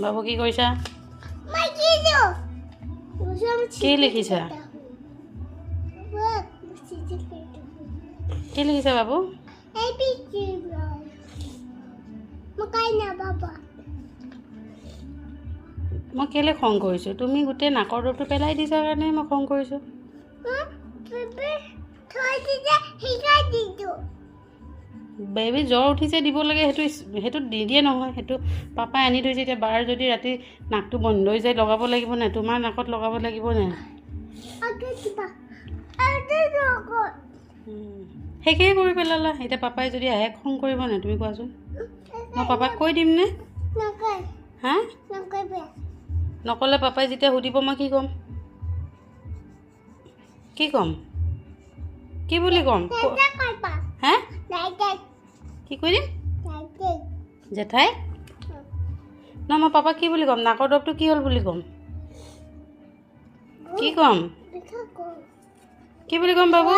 বাবু কি কৰিছা? কি লিখিছা? কি লিখিছা বাবু? মই কেলে খং কৰিছোঁ? তুমি গোটেই নাকৰ দৰৱটো পেলাই দিছা কাৰণে মই খং কৰিছোঁ। বেবী জ্বৰ উঠিছে দিব লাগে, সেইটো দি দিয়ে নহয়। সেইটো পাপাই আনি থৈছে। এতিয়া বাৰ যদি ৰাতি নাকটো বন্ধ হৈ যায় লগাব লাগিব নাই? তোমাৰ নাকত লগাব লাগিব নাই? সেইটোৱে কৰি পেলালা। এতিয়া পাপাই যদি আহে খং কৰিব নাই তুমি কোৱাচোন? মই পাপাক কৈ দিম নে? হা নক'লে পাপাই যেতিয়া সুধিব মই কি ক'ম? কি ক'ম? কি বুলি ক'ম? হা কি কৰি দিম? জেঠাই ন, মই পাপাক কি বুলি ক'ম? নাকৰ দৰৱটো কি হ'ল বুলি ক'ম? কি ক'ম? কি বুলি ক'ম বাবু?